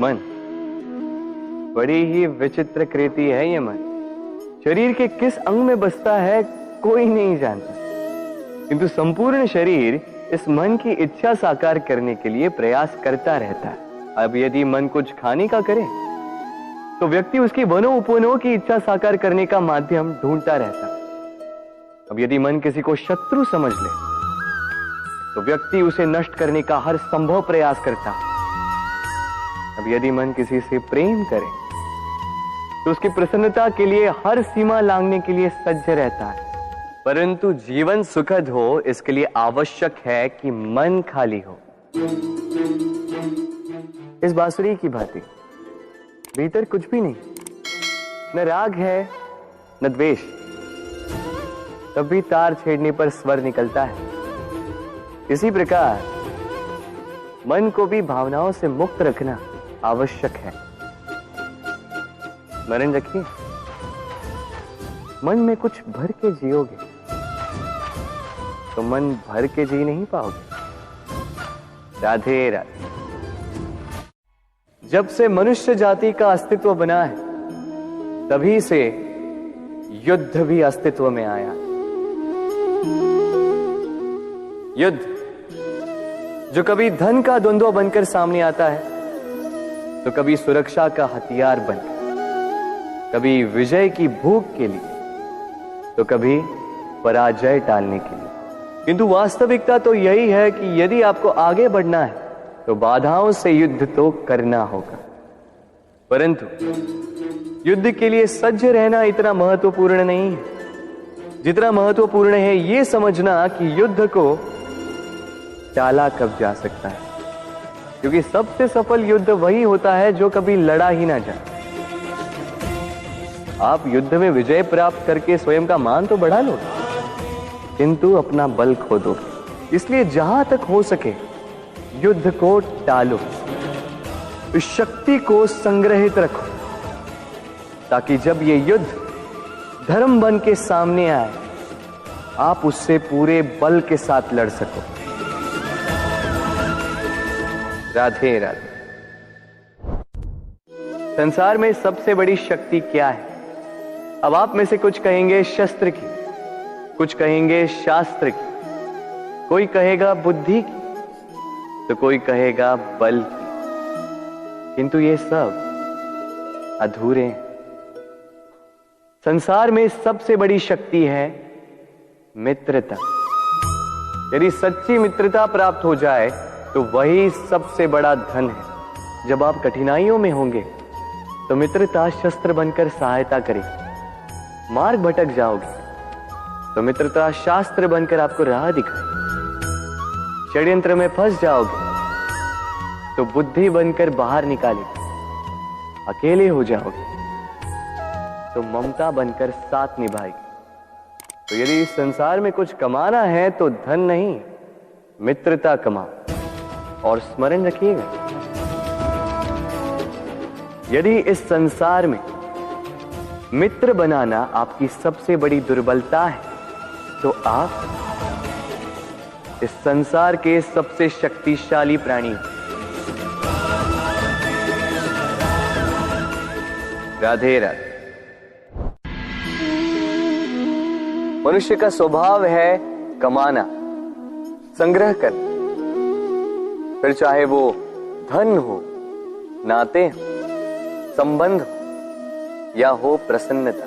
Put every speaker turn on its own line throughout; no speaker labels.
मन बड़ी ही विचित्र कृति है ये मन। शरीर के किस अंग में बसता है कोई नहीं जानता, किंतु संपूर्ण शरीर इस मन की इच्छा साकार करने के लिए प्रयास करता रहता है। अब यदि मन कुछ खाने का करे तो व्यक्ति उसकी वनो उपवनों की इच्छा साकार करने का माध्यम ढूंढता रहता है। अब यदि मन किसी को शत्रु समझ ले तो व्यक्ति उसे नष्ट करने का हर संभव प्रयास करता है। अब यदि मन किसी से प्रेम करे तो उसकी प्रसन्नता के लिए हर सीमा लांघने के लिए सज्ज रहता है। परंतु जीवन सुखद हो इसके लिए आवश्यक है कि मन खाली हो। इस बांसुरी की भांति भीतर कुछ भी नहीं, न राग है न द्वेष, तब भी तार छेड़ने पर स्वर निकलता है। इसी प्रकार मन को भी भावनाओं से मुक्त रखना आवश्यक है। स्मरण रखिए, मन में कुछ भर के जियोगे तो मन भर के जी नहीं पाओगे। राधे राधे। जब से मनुष्य जाति का अस्तित्व बना है तभी से युद्ध भी अस्तित्व में आया। युद्ध जो कभी धन का द्वंद्व बनकर सामने आता है तो कभी सुरक्षा का हथियार बनकर, कभी विजय की भूख के लिए तो कभी पराजय टालने के लिए। किंतु वास्तविकता तो यही है कि यदि आपको आगे बढ़ना है तो बाधाओं से युद्ध तो करना होगा। परंतु युद्ध के लिए सज्ज रहना इतना महत्वपूर्ण नहीं है जितना महत्वपूर्ण है यह समझना कि युद्ध को टाला कब जा सकता है। क्योंकि सबसे सफल युद्ध वही होता है जो कभी लड़ा ही ना जाए। आप युद्ध में विजय प्राप्त करके स्वयं का मान तो बढ़ा लो, किंतु अपना बल खो दो। इसलिए जहां तक हो सके युद्ध को टालो, इस शक्ति को संग्रहित रखो, ताकि जब ये युद्ध धर्म बन के सामने आए आप उससे पूरे बल के साथ लड़ सको। राधे राधे। संसार में सबसे बड़ी शक्ति क्या है? अब आप में से कुछ कहेंगे शस्त्र की, कुछ कहेंगे शास्त्र की, कोई कहेगा बुद्धि की, तो कोई कहेगा बल की। किंतु ये सब अधूरे हैं। संसार में सबसे बड़ी शक्ति है मित्रता। यदि सच्ची मित्रता प्राप्त हो जाए तो वही सबसे बड़ा धन है। जब आप कठिनाइयों में होंगे तो मित्रता शस्त्र बनकर सहायता करेगी। मार्ग भटक जाओगे तो मित्रता शास्त्र बनकर आपको राह दिखाए। षड्यंत्र में फंस जाओगे तो बुद्धि बनकर बाहर निकालेगी। अकेले हो जाओगे तो ममता बनकर साथ निभाएगी। तो यदि इस संसार में कुछ कमाना है तो धन नहीं, मित्रता कमाओ। और स्मरण रखिएगा, यदि इस संसार में मित्र बनाना आपकी सबसे बड़ी दुर्बलता है तो आप इस संसार के सबसे शक्तिशाली प्राणी। राधे राधे। मनुष्य का स्वभाव है कमाना, संग्रह करना, फिर चाहे वो धन हो, नाते हो, संबंध हो या हो प्रसन्नता।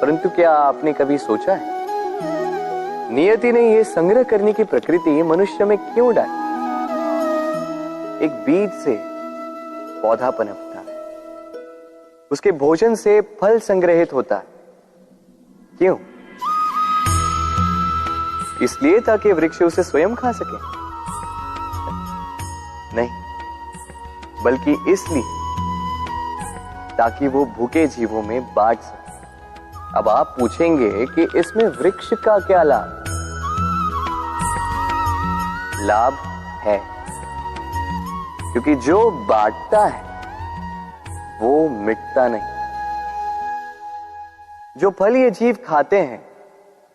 परंतु क्या आपने कभी सोचा है नियति ने यह संग्रह करने की प्रकृति मनुष्य में क्यों डाली? एक बीज से पौधा पनपता है, उसके भोजन से फल संग्रहित होता है। क्यों? इसलिए ताकि वृक्ष उसे स्वयं खा सके? नहीं, बल्कि इसलिए ताकि वो भूखे जीवों में बांट सके। अब आप पूछेंगे कि इसमें वृक्ष का क्या लाभ? लाभ है, क्योंकि जो बांटता है वो मिटता नहीं। जो फल ये जीव खाते हैं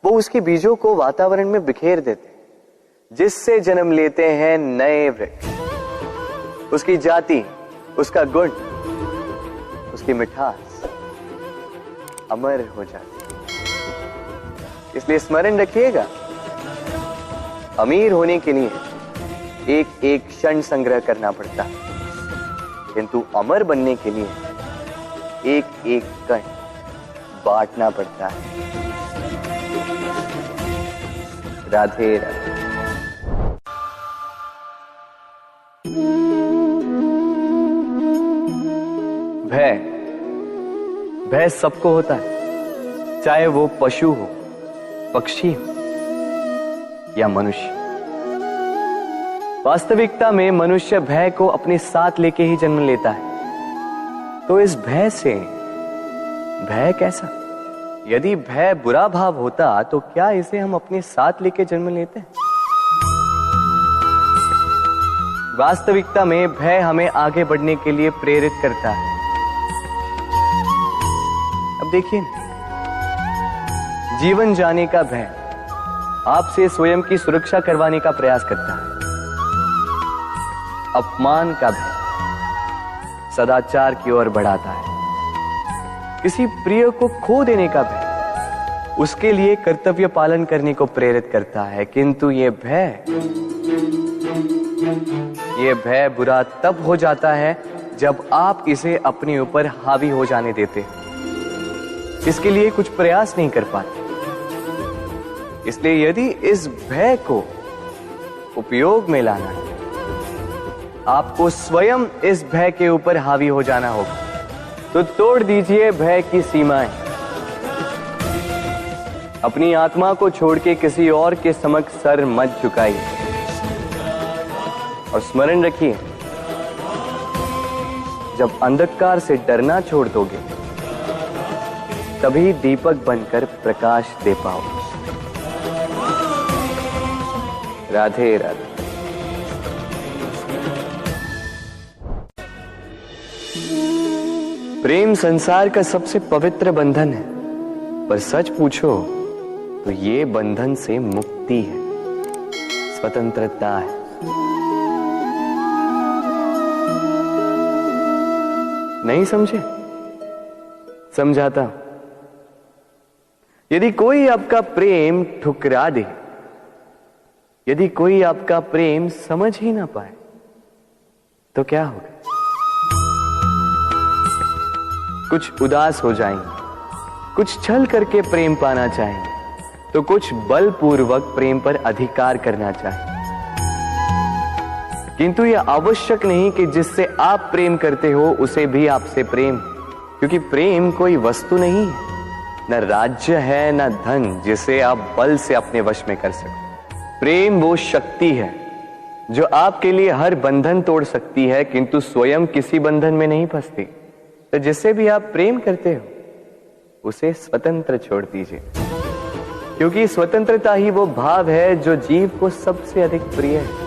वो उसके बीजों को वातावरण में बिखेर देते हैं, जिससे जन्म लेते हैं नए वृक्ष। उसकी जाति, उसका गुण, उसकी मिठास अमर हो जाती। इसलिए स्मरण रखिएगा, अमीर होने के लिए एक एक क्षण संग्रह करना पड़ता है, किंतु अमर बनने के लिए एक एक कण बांटना पड़ता है। राधे राधे। भय सबको होता है, चाहे वो पशु हो, पक्षी हो या मनुष्य। वास्तविकता में मनुष्य भय को अपने साथ लेके ही जन्म लेता है। तो इस भय से, भय कैसा? यदि भय बुरा भाव होता तो क्या इसे हम अपने साथ लेके जन्म लेते हैं? वास्तविकता में भय हमें आगे बढ़ने के लिए प्रेरित करता है। अब देखिए, जीवन जाने का भय आपसे स्वयं की सुरक्षा करवाने का प्रयास करता है। अपमान का भय सदाचार की ओर बढ़ाता है। किसी प्रिय को खो देने का भय उसके लिए कर्तव्य पालन करने को प्रेरित करता है। किंतु ये भय बुरा तब हो जाता है जब आप इसे अपने ऊपर हावी हो जाने देते हैं, इसके लिए कुछ प्रयास नहीं कर पाते। इसलिए यदि इस भय को उपयोग में लाना है, आपको स्वयं इस भय के ऊपर हावी हो जाना होगा। तो तोड़ दीजिए भय की सीमाएं। अपनी आत्मा को छोड़ के किसी और के समक्ष सर मत झुकाइए और स्मरण रखिए, जब अंधकार से डरना छोड़ दोगे तभी दीपक बनकर प्रकाश दे पाओगे। राधे राधे। प्रेम संसार का सबसे पवित्र बंधन है, पर सच पूछो तो ये बंधन से मुक्ति है, स्वतंत्रता है। नहीं समझे? समझाता हूं। यदि कोई आपका प्रेम ठुकरा दे, यदि कोई आपका प्रेम समझ ही ना पाए, तो क्या होगा? कुछ उदास हो जाएंगे, कुछ छल करके प्रेम पाना चाहेंगे, तो कुछ बलपूर्वक प्रेम पर अधिकार करना चाहेंगे। किंतु यह आवश्यक नहीं कि जिससे आप प्रेम करते हो उसे भी आपसे प्रेम, क्योंकि प्रेम कोई वस्तु नहीं है, न राज्य है, न धन जिसे आप बल से अपने वश में कर सकते। प्रेम वो शक्ति है जो आपके लिए हर बंधन तोड़ सकती है, किंतु स्वयं किसी बंधन में नहीं फंसती। तो जिससे भी आप प्रेम करते हो उसे स्वतंत्र छोड़ दीजिए, क्योंकि स्वतंत्रता ही वो भाव है जो जीव को सबसे अधिक प्रिय है।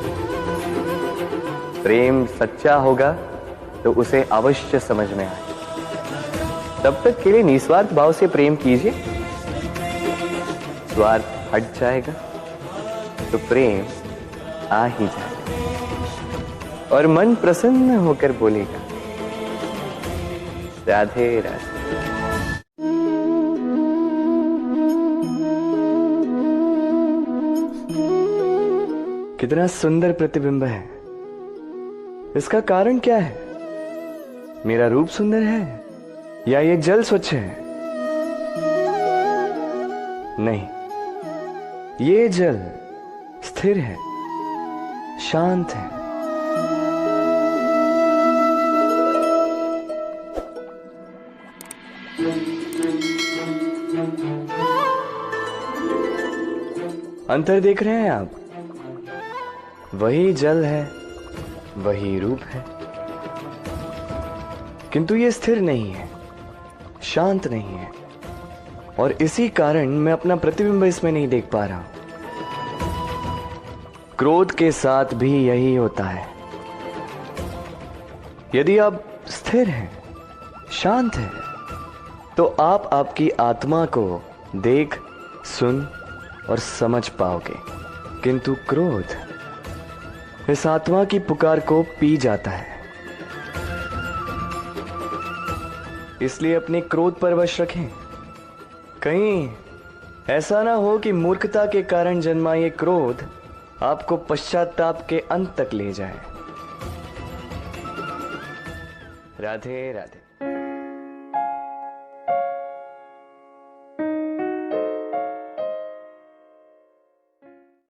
प्रेम सच्चा होगा तो उसे अवश्य समझ में आए। तब तक के लिए निस्वार्थ भाव से प्रेम कीजिए। स्वार्थ हट जाएगा तो प्रेम आ ही जाएगा और मन प्रसन्न होकर बोलेगा, राधे राधे। कितना सुंदर प्रतिबिंब है। इसका कारण क्या है? मेरा रूप सुंदर है या ये जल स्वच्छ है? नहीं, ये जल स्थिर है, शांत है। अंतर देख रहे हैं आप? वही जल है, वही रूप है, किंतु ये स्थिर नहीं है, शांत नहीं है, और इसी कारण मैं अपना प्रतिबिंब इसमें नहीं देख पा रहा हूं। क्रोध के साथ भी यही होता है। यदि आप स्थिर हैं, शांत हैं, तो आप आपकी आत्मा को देख, सुन और समझ पाओगे, किंतु क्रोध इस आत्मा की पुकार को पी जाता है। इसलिए अपने क्रोध पर वश रखें। कहीं ऐसा ना हो कि मूर्खता के कारण जन्मा ये क्रोध आपको पश्चाताप के अंत तक ले जाए। राधे राधे।